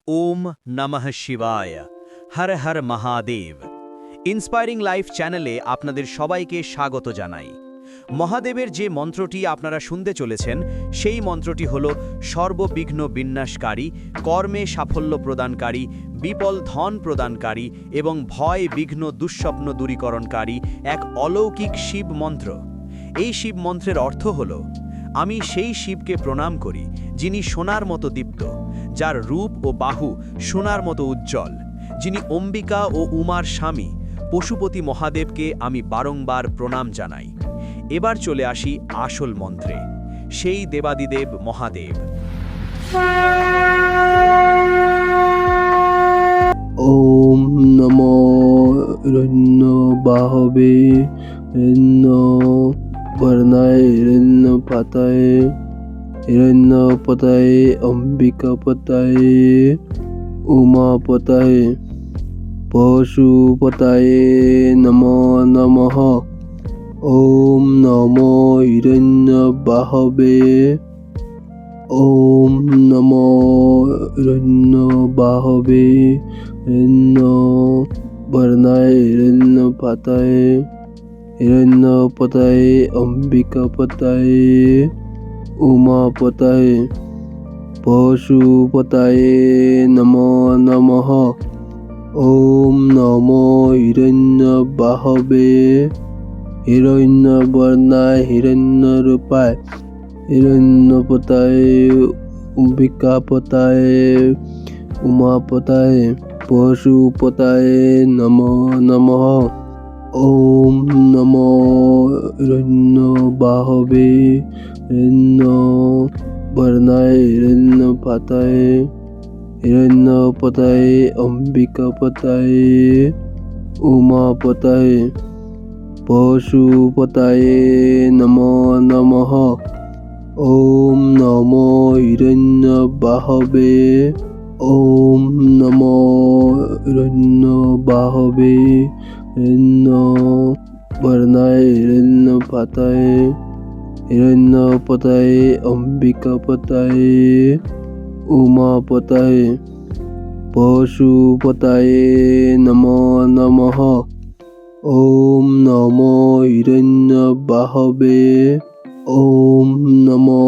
ওম নমঃ শিবায়। Har Har Mahadev. Inspiring life চ্যানেলে আপনাদের সবাইকে স্বাগত জানাই। মহাদেবের যে মন্ত্রটি আপনারা শুনতে চলেছেন সেই মন্ত্রটি হল সর্ববিঘ্ন বিনাশকারী, কর্মে সাফল্য প্রদানকারী, বিপুল ধন প্রদানকারী এবং ভয় বিঘ্ন দুঃস্বপ্ন দূরীকরণকারী এক অলৌকিক শিব মন্ত্র। এই শিব মন্ত্রের অর্থ হল, আমি সেই শিবকে প্রণাম করি যিনি সোনার মতো দীপ্ত, যার রূপ ও বাহু সোনার মতো উজ্জ্বল, যিনি অম্বিকা ও উমার স্বামী পশুপতি মহাদেবকে আমি বারংবার প্রণাম জানাই। এবার চলে আসি আসল মন্ত্রে, সেই দেবাদিদেব মহাদেব। ওম নমো হিরণ্য বাহবে হিরণ্য বর্ণায় হিরণ্য পাতায় হিরণ্য পতায় অম্বিকা পতায় উমা পতায় পশুপতায় নমো নমঃ। ওম নমো হিরণ্য বাহবে ওম নমো হিরণ্য বাহবে হিরণ্য বর্ণায় হিরণ্য পাতায় হিরণ্য পতায় অম্বিকা পতায় উমা পতায় পশুপতায় নমো নমঃ। ওম নমো হিরণ্য বাহবে হিরণ্য বর্ণায় হিরণ্য রূপায় হিরণ্য পতায় অম্বিকা পতায় উমা পতায় পশুপতায় নমো নমঃ। ওম নমো হিরণ্য বাহবে হিরণ্য বর্ণায় হিরণ্য পাতায় হিরণ্য পতায় অম্বিকা পতায় উমা পতায় পশুপতায় নমো নমঃ। ওম নমো হিরণ্য বাহবে ওম নমো হিরণ্য বাহবে হিরণ্য বর্ণায় হিরণ্য পাতায় হিরণ্য পতায় অম্বিকা পতায় উমা পতায় পশুপতায় নমো নমঃ। ওম নমো হিরণ্য বাহবে ওম নমো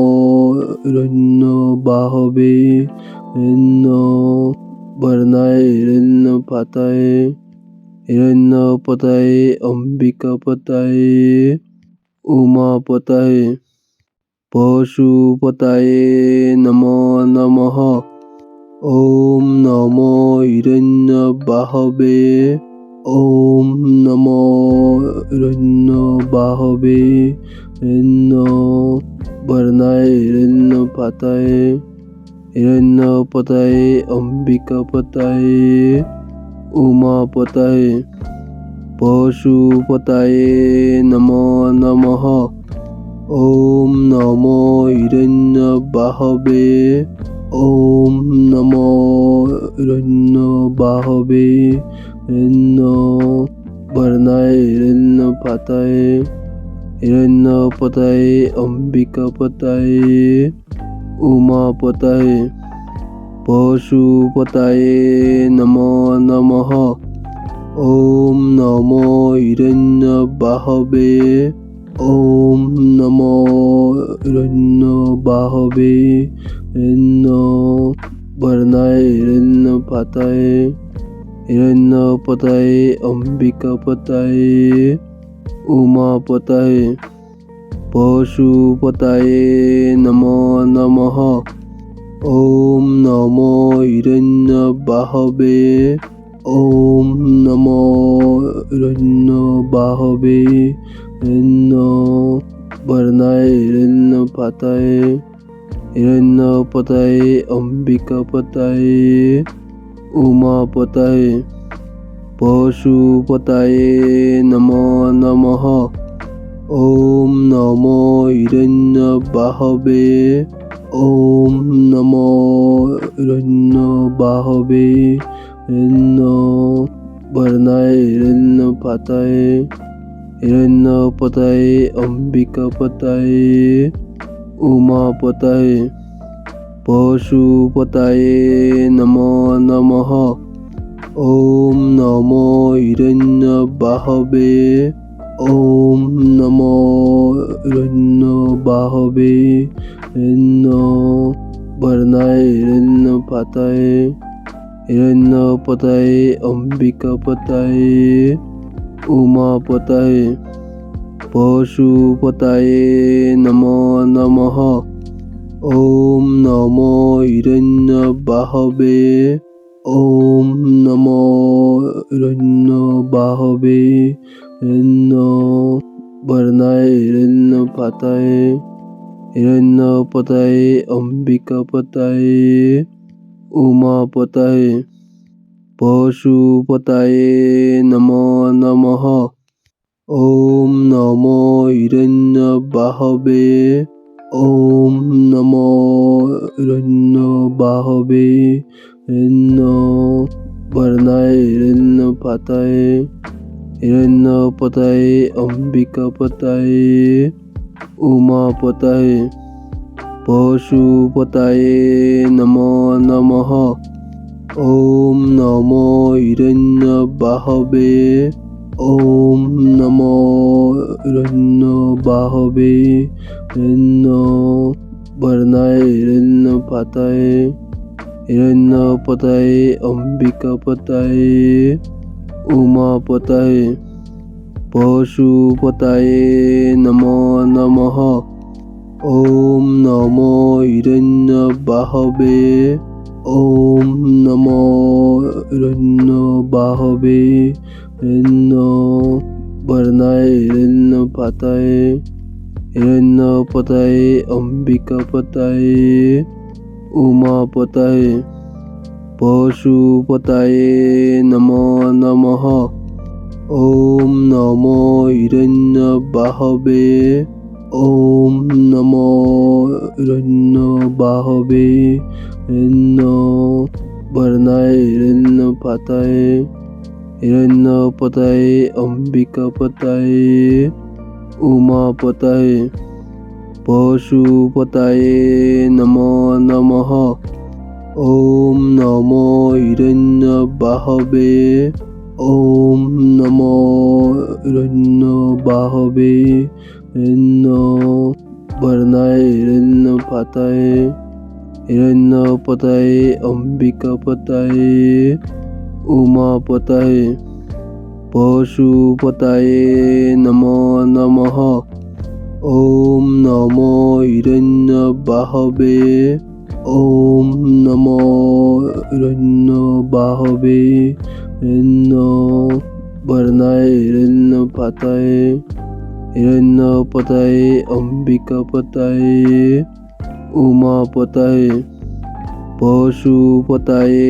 হিরণ্য বাহবে হিরণ্য বর্ণায় হিরণ্য পাতায় হিরণ্য পতায় অম্বিকা পতায় উমা পতায় পশুপতায় নমো নমঃ। ওম নমো হিরণ্য বাহবে ওম নমো হিরণ্য বাহবে হিরণ্য বর্ণায় হিরণ্য পাতায় হিরণ্য পতায় অম্বিকা পতায় উমা পতায় পশুপতায় নমো নমঃ। ওম নমো হিরণ্য বাহবে ওম নমো হিরণ্য বাহবে হিরণ্য বর্ণায় হিরণ্য পাতায় হিরণ্য পতায় অম্বিকা পতায় উমা পতায় পশুপতায় নমো নমঃ। ওম নমো হিরণ্য বাহবে ওম নমো হিরণ্য বাহবে হিরণ্য বর্ণায় হিরণ্য পাতায় হিরণ্য পতায় অম্বিকা পতায় উমা পতায় পশুপতায় নমো নমঃ। ওম নমো হিরণ্য বাহবে ওম নমো হিরণ্য বাহবে হিরণ্য বর্ণায় হিরণ্য পাতায় হিরণ্য পতায় অম্বিকা পতায় উমা পতায় পশুপতায় নমো নমঃ। ওম নমো হিরণ্য বাহবে ওম নমো হিরণ্য বাহবে হিরণ্য বর্ণায় হিরণ্য পাতায় হিরণ্য পতায় অম্বিকা পতায় উমা পতায় পশুপতায়ে নমো নমঃ ওম নমো হিরণ্যবাহবে ওম নমো হিরণ্যবাহবে হিরণ্যবর্ণায় হিরণ্যপাতায় হিরণ্যপতায় অম্বিকাপতায় উমাপতায় পশুপতায় নমো নমঃ ওম নমো হিরণ্যবাহবে ওম নমো হিরণ্যবাহবে হিরণ্যবর্ণায় হিরণ্যপাতায় হিরণ্যপতায় অম্বিকাপতায় উমাপতায় পশুপতায় নমো নমঃ ওম নমো হিরণ্যবাহবে ওম নমো হিরণ্যবাহবে হিরণ্যবর্ণায় হিরণ্যপাতায় হিরণ্যপতায় অম্বিকাপতায় উমাপতায় পশুপতায় নমো নমঃ ওম নমো হিরণ্যবাহবে ওম নমো হিরণ্যবাহবে হিরণ্যবর্ণায় হিরণ্যপাতায় হিরণ্যপতায় অম্বিকাপতায় উমাপতায় পশুপতায় নমো নমঃ ওম নমো হিরণ্যবাহবে ওম নমো হিরণ্যবাহবে হিরণ্যবর্ণায় হিরণ্যপাতায় হিরণ্যপতায় অম্বিকাপতায় উমাপতায় পশুপতায় নমো নমঃ ওম নমো হিরণ্যবাহবে ওম নমো হিরণ্যবাহবে হিরণ্যবর্ণায় হিরণ্যপাতায় হিরণ্যপতায় অম্বিকাপতায় উমাপতায় পশুপতায় নমো নমঃ ওম নমো হিরণ্যবাহবে ওম নমো হিরণ্যবাহবে হিরণ্যবর্ণায় হিরণ্যপাতায় হিরণ্যপতায় অম্বিকাপতায় উমাপতায় পশুপতায় নমো নমঃ ওম নমো হিরণ্যবাহবে ওম নমো হিরণ্যবাহবে হিরণ্যবর্ণায় হিরণ্যপাতায় হিরণ্যপতায় অম্বিকাপতায় উমাপতায় পশুপতায়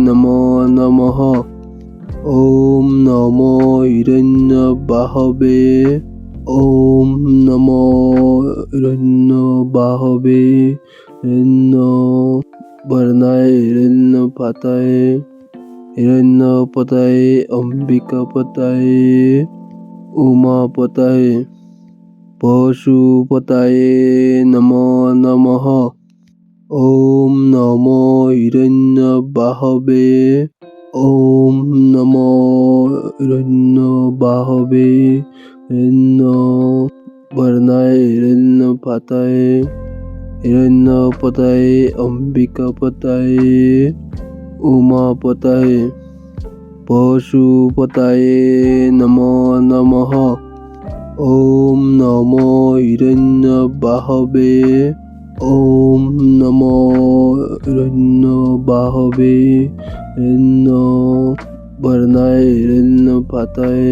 নমো নমঃ ওম নমো হিরণ্যবাহবে ওম নমো হিরণ্যবাহবে হিরণ্যবর্ণায় হিরণ্যপাতায় হিরণ্যপতায় অম্বিকাপতায় উমাপতায় পশুপতায় নমো নমঃ ওম নমো হিরণ্যবাহবে ওম নমো হিরণ্যবাহবে হিরণ্যবর্ণায় হিরণ্যপাতায় হিরণ্যপতায় অম্বিকাপতায় উমাপতায় পশুপতায় নমো নমঃ ওম নমো হিরণ্যবাহবে ওম নমো হিরণ্যবাহবে হিরণ্যবর্ণায় হিরণ্যপাতায়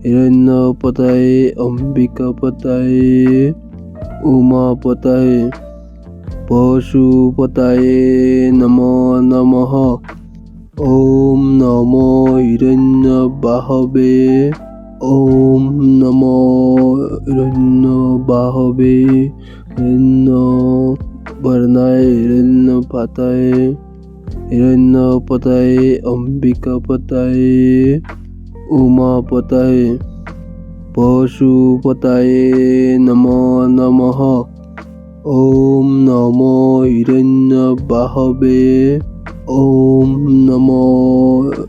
হিরণ্যপতায় অম্বিকাপতায় উমাপতায় পশুপতায় নমো নমঃ ওম নমো হিরণ্যবাহবে ওম নমো হিরণ্যবাহবে হিরণ্যবর্ণায় হিরণ্যপাতায় হিরণ্যপতায় অম্বিকাপতায় উমাপতায় পশুপতায় নমো নমঃ ওম নমো হিরণ্যবাহবে ॐ नमो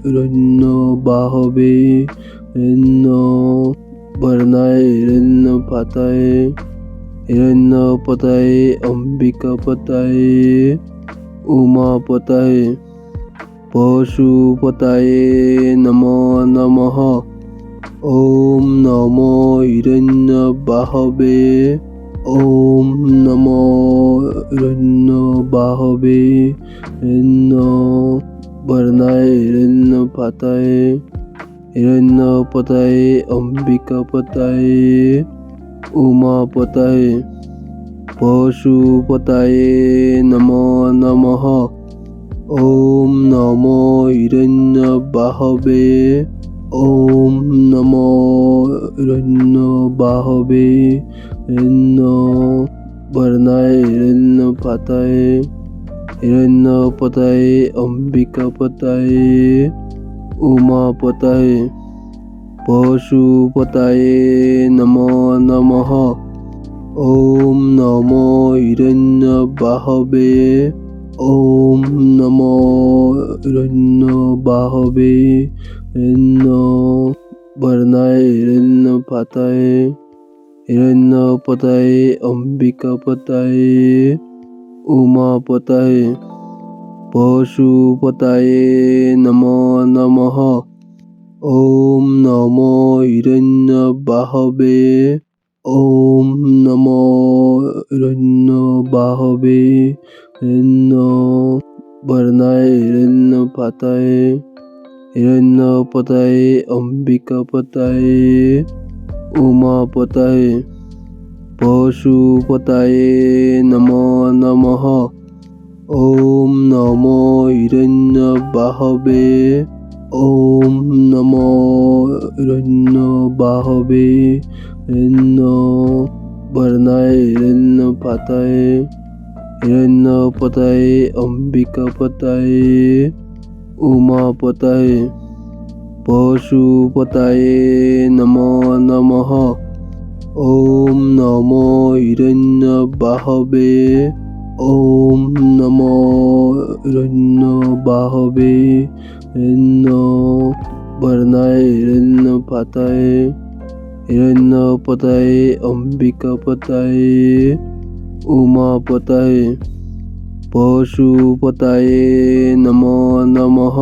हिरण्यबाहवे हिरण्यवर्णाय हिरण्यपाताय हिरण्यपताय अम्बिकापताय उमापताय पशुपताय नमो नमः ॐ नमो हिरण्यबाहवे ॐ नमो हिरण्यबाहवे हिरण्यवर्णाय हिरण्यपाताय हिरण्यपताय अम्बिकापताय उमापताय पशुपताय नमो नमः ॐ नमो हिरण्यबाहवे ॐ नमो हिरण्यबाहवे हिरण्यवर्णाय हिरण्यपाताय हिरण्यपताय अम्बिकापताय उमापताय पशुपताय नमो नमः ॐ नमो हिरण्यबाहवे ॐ नमो हिरण्यबाहवे हिरण्यवर्णाय हिरण्यपाताय हिरण्यपताय अम्बिकापताय उमापताय पशुपताय नमो नमः ॐ नमो हिरण्यबाहवे ॐ नमो हिरण्यबाहवे हिरण्यवर्णाय हिरण्यपाताय हिरण्यपताय अम्बिकापताय उमापताय पशुपताय नमो नमः ॐ नमो हिरण्यबाहवे ॐ नमो हिरण्यबाहवे हिरण्यवर्णाय हिरण्यपाताय हिरण्यपताय अम्बिकापताय उमापताय पशुपताय नमो नमः ॐ नमो हिरण्यबाहवे ॐ नमो हिरण्यबाहवे हिरण्यवर्णाय हिरण्यपाताय हिरण्यपताय अम्बिकापताय उमापताय पशुपताय नमो नमः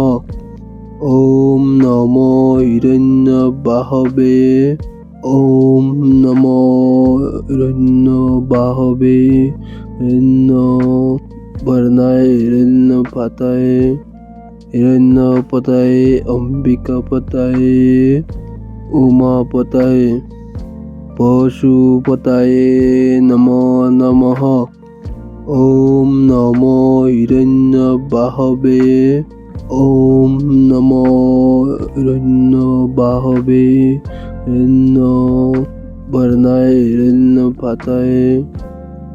ॐ नमो हिरण्यबाहवे ॐ नमो हिरण्यबाहवे हिरण्यवर्णाय हिरण्यपाताय हिरण्यपताय अम्बिकापताय उमापताय पशुपताय नमो नमः ॐ नमो हिरण्यबाहवे ॐ नमो हिरण्यबाहवे हिरण्यवर्णाय हिरण्यपाताय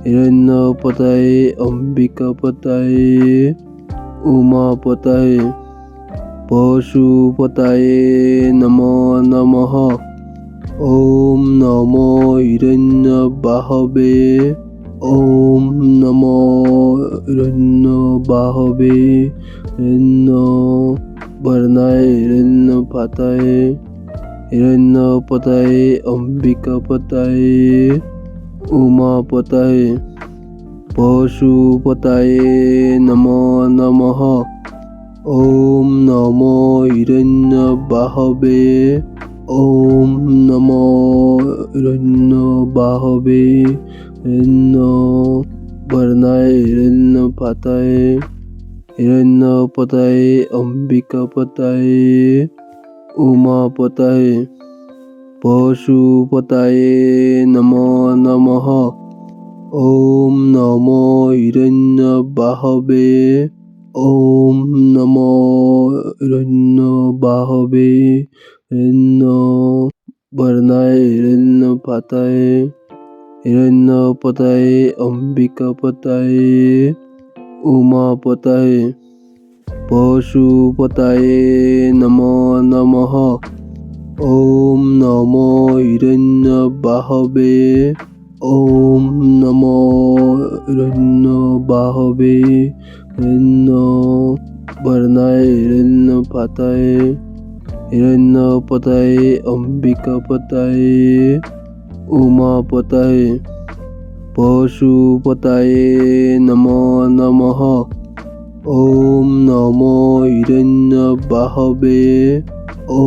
हिरण्यपताय अम्बिकापताय उमापताय पशुपताय नमो नमः ॐ नमो हिरण्यबाहवे ॐ नमो हिरण्यबाहवे हिरण्यवर्णाय हिरण्यपाताय हिरण्यपताय अम्बिकापताय उमापताय पशुपताय नमो नमः ॐ नमो हिरण्यबाहवे ॐ नमो हिरण्यबाहवे हिरण्यवर्णाय हिरण्यपाताय हिरण्यपताय अम्बिकापताय उमापताय पशुपताय नमो नमः ॐ नमो हिरण्यबाहवे ॐ नमो हिरण्यबाहवे हिरण्यवर्णाय हिरण्यपाताय हिरण्यपताय अम्बिकापताय उमापताय पशुपताय नमो नमः ॐ नमो हिरण्यबाहवे ॐ नमो हिरण्यबाहवे वर्णाय हिरण्यपाताय हिरण्यपताये अम्बिकापताये उमापताये पशुपताये नमो नमः। ॐ नमो हिरण्यबाहवे ॐ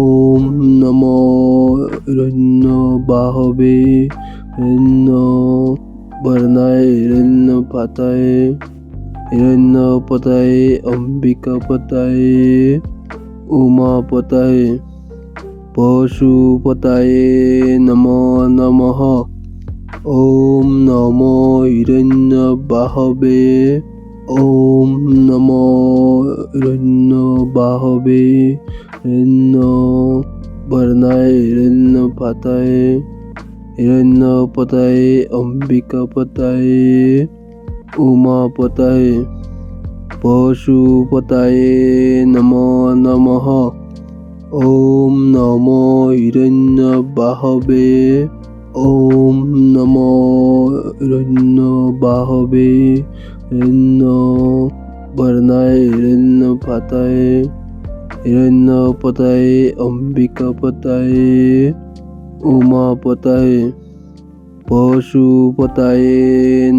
नमो हिरण्यबाहवे हिरण्यवर्णाय हिरण्यपाताये हिरण्यपताये अम्बिकापताये उमापताये पशुपताये नमो नमः। ॐ नमो हिरण्यबाहवे ॐ नमो हिरण्यबाहवे हिरण्यवर्णाय हिरण्यपाताये हिरण्यपताये अम्बिकापताये उमापताये पशुपताये नमो नमः। ॐ नमो हिरण्यबाहवे ॐ नमो हिरण्यबाहवे हिरण्यवर्णाय हिरण्यपाताये हिरण्यपताये अम्बिकापताये उमापताये पशुपताये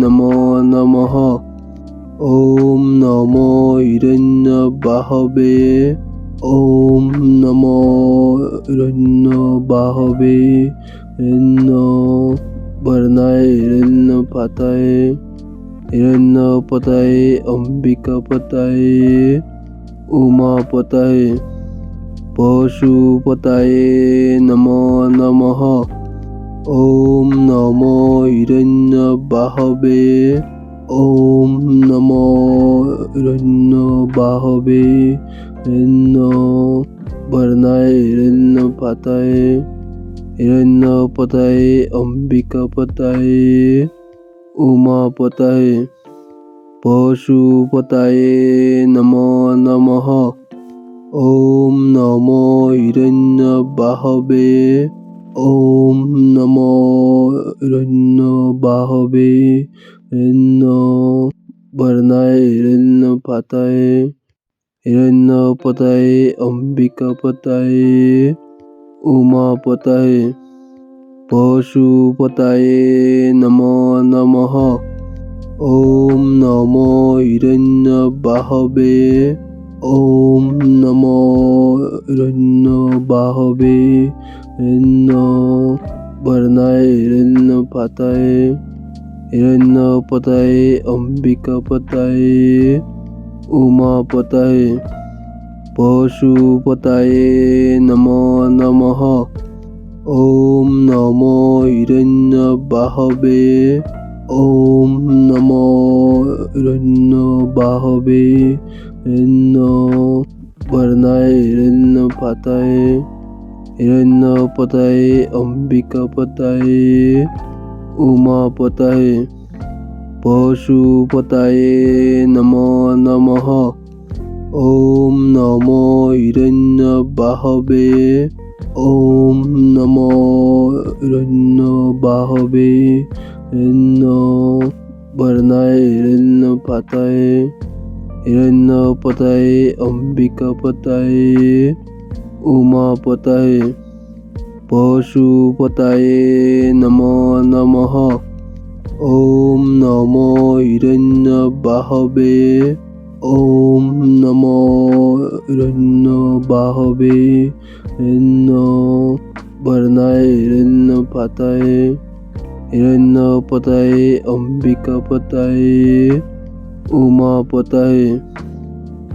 नमो नमः। ॐ नमो हिरण्यबाहवे ॐ नमो हिरण्यबाहवे हिरण्यवर्णाय हिरण्यपाताये हिरण्यपताये अम्बिकापताये उमापताये पशुपताये नमो नमः। ॐ नमो हिरण्यबाहवे ॐ नमो हिरण्यबाहवे हिरण्यवर्णाय हिरण्यपाताये हिरण्यपताये अम्बिकापताये उमापताये पशुपताये नमो नमः। ॐ नमो हिरण्यबाहवे ॐ नमो हिरण्यबाहवे हिरण्यवर्णाय हिरण्यपाताये हिरण्यपताये अम्बिकापताये उमापताये पशुपताये नमो नमः। ॐ नमो हिरण्यबाहवे ॐ नमो हिरण्यबाहवे हिरण्यवर्णाय हिरण्यपाताये हिरण्यपताये अम्बिकापताये उमापताये पशुपताये नमो नमः। ॐ नमो हिरण्यबाहवे ॐ नमो हिरण्यबाहवे हिरण्यवर्णाय हिरण्यपाताये हिरण्यपताये अम्बिकापताये उमापताये पशुपताये नमो नमः। ॐ नमो हिरण्यबाहवे ॐ नमो हिरण्यबाहवे हिरण्यवर्णाय हिरण्यपाताये हिरण्यपताये अम्बिकापताये उमापताये पशुपताये नमो नमः। ॐ नमो हिरण्यबाहवे ॐ नमो हिरण्यबाहवे हिरण्यवर्णाय हिरण्यपाताये हिरण्यपताये अम्बिकापताये उमापताये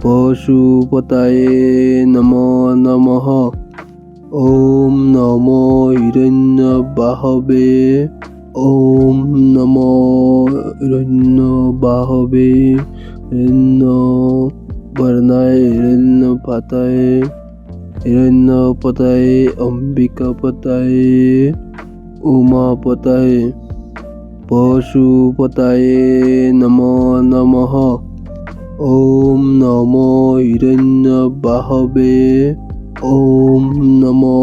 पशुपताये नमो नमः। ॐ नमो हिरण्यबाहवे ॐ नमो हिरण्यबाहवे हिरण्यवर्णाय हिरण्यपाताये हिरण्यपताये अम्बिकापताये उमापताये पशुपताये नमो नमः। ॐ नमो हिरण्यबाहवे ॐ नमो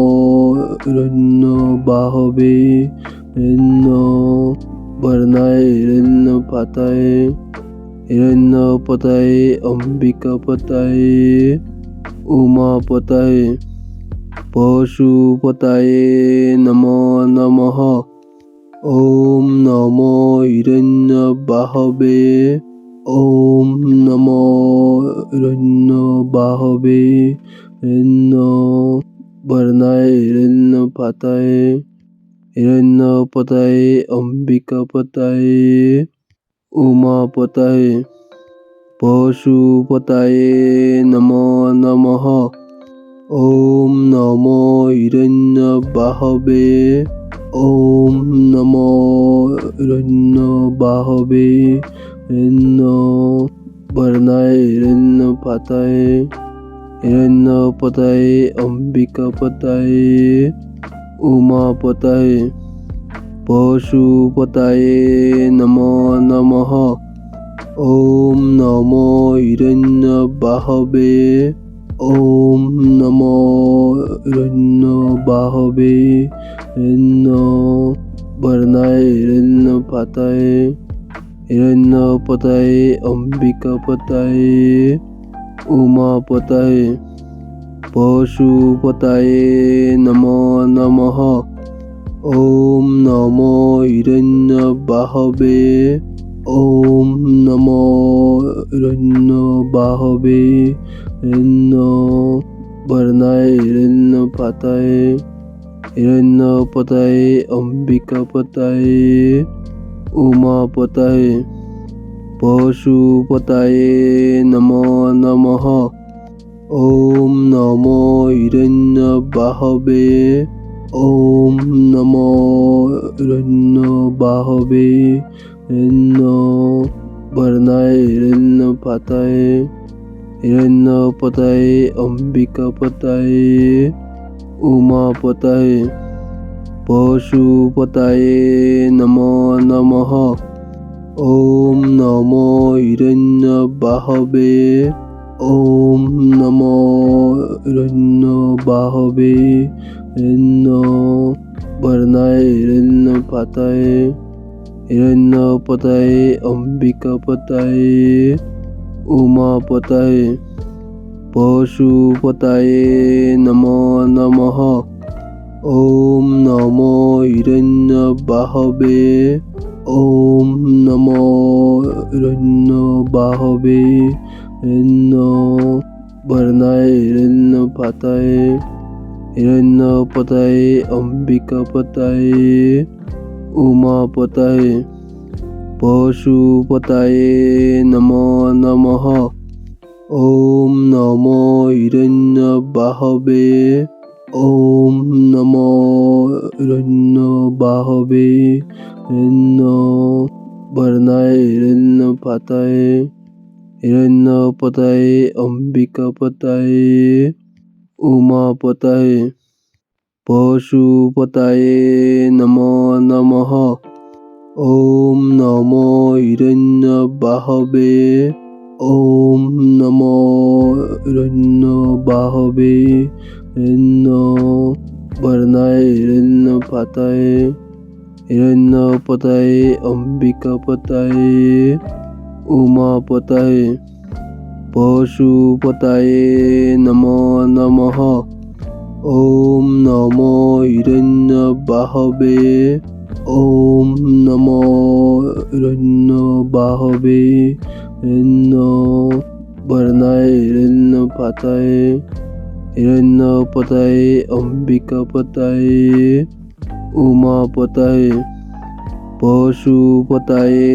हिरण्यबाहवे हिरण्यवर्णाय हिरण्यपाताये হিরণ্যপতায়ে অম্বিকাপতায়ে উমাপতায়ে পশুপতায়ে নমো নমঃ। ওম নমো হিরণ্যবাহবে। ওম নমো হিরণ্যবাহবে। হিরণ্যবর্ণায় হিরণ্যপাতায়ে হিরণ্যপতায়ে অম্বিকাপতায়ে উমাপতায়ে পশুপতায়ে নমো নমঃ। ওম নমো হিরণ্যবাহবে। ওম নমো হিরণ্যবাহবে। হিরণ্যবর্ণায় হিরণ্যপাতায়ে হিরণ্যপতায়ে অম্বিকাপতায়ে উমাপতায়ে পশুপতায়ে নমো নমঃ। ওম নমো হিরণ্যবাহবে। ওম নমো হিরণ্যবাহবে। হিরণ্যবর্ণায় হিরণ্যপাতায়ে হিরণ্যপতায়ে অম্বিকাপতায়ে উমাপতায়ে পশুপতায়ে নমো নমঃ। ওম নমো হিরণ্যবাহবে। ওম নমো হিরণ্যবাহবে। হিরণ্যবর্ণায় হিরণ্যপাতায়ে হিরণ্যপতায়ে অম্বিকাপতায়ে উমাপতায়ে পশুপতায়ে নমো নমঃ। ওম নমো হিরণ্যবাহবে। ওম নমো হিরণ্যবাহবে। হিরণ্যবর্ণায় হিরণ্যপাতায়ে হিরণ্যপতায়ে অম্বিকাপতায়ে উমাপতায়ে পশুপতায়ে নমো নমঃ। ওম নমো হিরণ্যবাহবে। ওম নমো হিরণ্যবাহবে। হিরণ্যবর্ণায় হিরণ্যপাতায়ে হিরণ্যপতায়ে অম্বিকাপতায়ে উমাপতায়ে পশুপতায়ে নমো নমঃ। ওম নমো হিরণ্যবাহবে। ওম নমো হিরণ্যবাহবে। হিরণ্যবর্ণায় হিরণ্যপাতায়ে হিরণ্যপতায়ে অম্বিকাপতায়ে উমাপতায়ে পশুপতায়ে নমো নমঃ। ওম নমো হিরণ্যবাহবে। ওম নমো হিরণ্যবাহবে। হিরণ্যবর্ণায় হিরণ্যপাতায়ে হিরণ্যপতায়ে অম্বিকাপতায়ে উমাপতায়ে পশুপতায়ে নমো নমঃ। ওম নমো হিরণ্যবাহবে। ওম নমো হিরণ্যবাহবে। হিরণ্যবর্ণায় হিরণ্যপাতায়ে হিরণ্যপতায়ে অম্বিকাপতায়ে উমাপতায়ে পশুপতায়ে নমো নমঃ। ওম নমো হিরণ্যবাহবে। ওম নমো হিরণ্যবাহবে। হিরণ্যবর্ণায় হিরণ্যপাতায়ে হিরণ্যপতায়ে অম্বিকাপতায়ে উমাপতায়ে পশুপতায়ে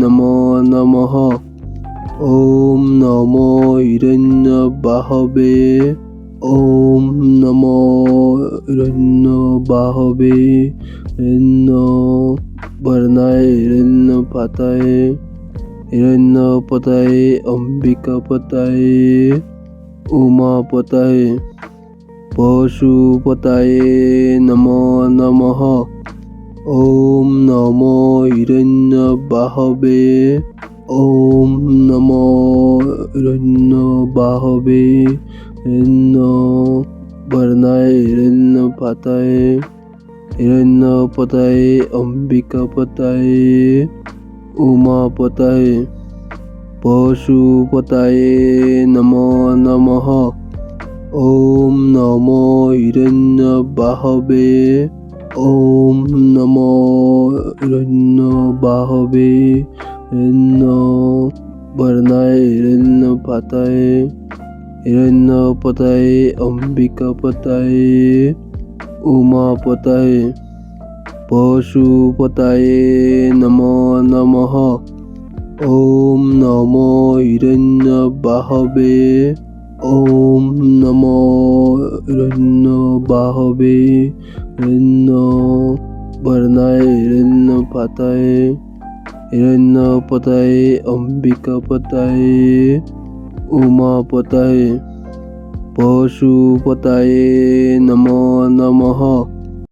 নমো নমঃ। ওম নমো হিরণ্যবাহবে। ওম নমো হিরণ্যবাহবে। হিরণ্যবর্ণায় হিরণ্যপাতায়ে হিরণ্যপতায়ে অম্বিকাপতায়ে উমাপতায়ে পশুপতায়ে নমো নমঃ। ওম নমো হিরণ্যবাহবে। ওম নমো হিরণ্যবাহবে। হিরণ্যবর্ণায় হিরণ্যপাতায়ে হিরণ্যপতায়ে অম্বিকাপতায়ে উমাপতায়ে পশুপতায়ে নমো নমঃ। ওম নমো হিরণ্যবাহবে। ওম নমো হিরণ্যবাহবে। হিরণ্যবর্ণায় হিরণ্যপাতায়ে। হিরণ্যপতায়ে অম্বিকাপতায়ে উমাপতায়ে। পশুপতায়ে নমো নমঃ। ওম নমো হিরণ্যবাহবে। ওম নমো হিরণ্যবাহবে। হিরণ্যবর্ণায় হিরণ্যপাতায়ে। হিরণ্যপতায়ে অম্বিকাপতায়ে উমাপতায়ে। পশুপতায়ে নমো নমঃ।